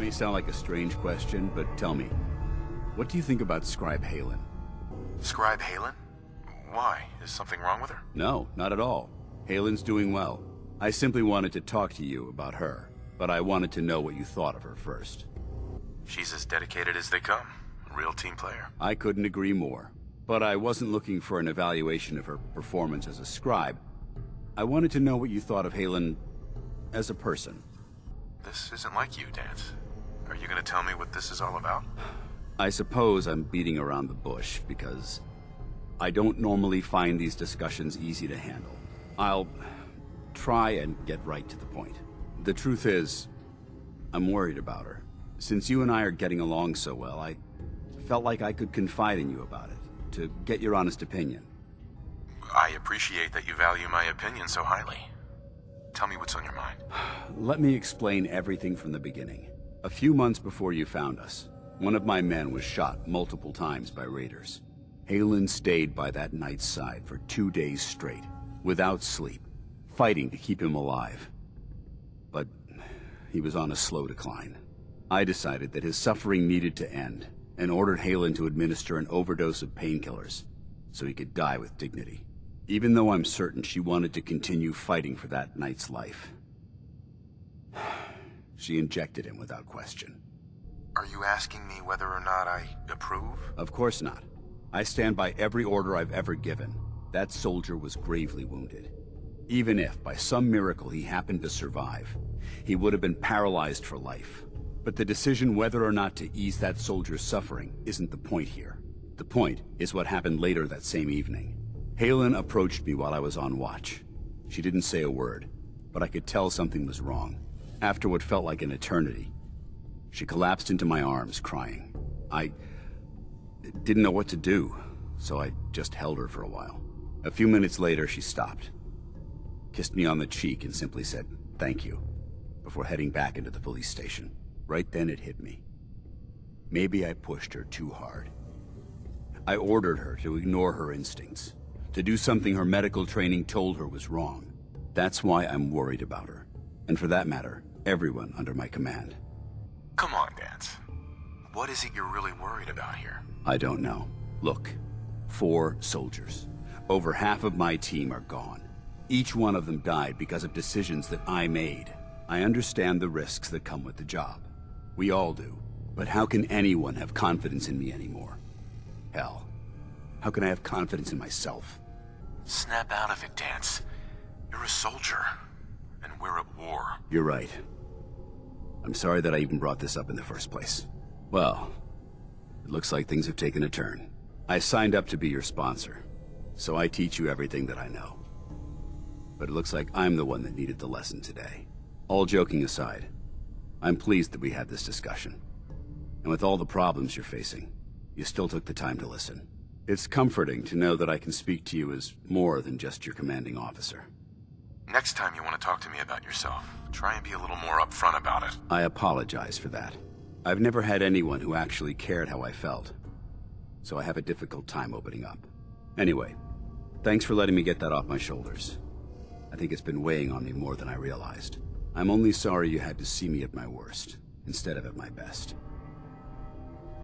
may sound like a strange question, but tell me, what do you think about Scribe Halen? Scribe Halen? Why? Is something wrong with her? No, not at all. Halen's doing well. I simply wanted to talk to you about her, but I wanted to know what you thought of her first. She's as dedicated as they come. A real team player. I couldn't agree more. But I wasn't looking for an evaluation of her performance as a scribe. I wanted to know what you thought of Halen as a person. This isn't like you, Danse. Are you gonna tell me what this is all about? I suppose I'm beating around the bush because I don't normally find these discussions easy to handle. I'll try and get right to the point. The truth is, I'm worried about her. Since you and I are getting along so well, I felt like I could confide in you about it, to get your honest opinion. I appreciate that you value my opinion so highly. Tell me what's on your mind. Let me explain everything from the beginning. A few months before you found us, one of my men was shot multiple times by raiders. Halen stayed by that knight's side for 2 days straight, without sleep, fighting to keep him alive. But he was on a slow decline. I decided that his suffering needed to end, and ordered Halen to administer an overdose of painkillers, so he could die with dignity. Even though I'm certain she wanted to continue fighting for that knight's life. She injected him without question. Are you asking me whether or not I approve? Of course not. I stand by every order I've ever given. That soldier was gravely wounded. Even if, by some miracle, he happened to survive, he would have been paralyzed for life. But the decision whether or not to ease that soldier's suffering isn't the point here. The point is what happened later that same evening. Halen approached me while I was on watch. She didn't say a word, but I could tell something was wrong. After what felt like an eternity, she collapsed into my arms, crying. I didn't know what to do, so I just held her for a while. A few minutes later, she stopped, kissed me on the cheek, and simply said, "Thank you," before heading back into the police station. Right then it hit me. Maybe I pushed her too hard. I ordered her to ignore her instincts, to do something her medical training told her was wrong. That's why I'm worried about her, and for that matter, everyone under my command. Come on, Danse. What is it you're really worried about here? I don't know. Look, 4 soldiers. Over half of my team are gone. Each one of them died because of decisions that I made. I understand the risks that come with the job. We all do. But how can anyone have confidence in me anymore? Hell, how can I have confidence in myself? Snap out of it, Danse. You're a soldier, and we're at war. You're right. I'm sorry that I even brought this up in the first place. Well, it looks like things have taken a turn. I signed up to be your sponsor, so I teach you everything that I know. But it looks like I'm the one that needed the lesson today. All joking aside, I'm pleased that we had this discussion. And with all the problems you're facing, you still took the time to listen. It's comforting to know that I can speak to you as more than just your commanding officer. Next time you want to talk to me about yourself, try and be a little more upfront about it. I apologize for that. I've never had anyone who actually cared how I felt, so I have a difficult time opening up. Anyway, thanks for letting me get that off my shoulders. I think it's been weighing on me more than I realized. I'm only sorry you had to see me at my worst, instead of at my best.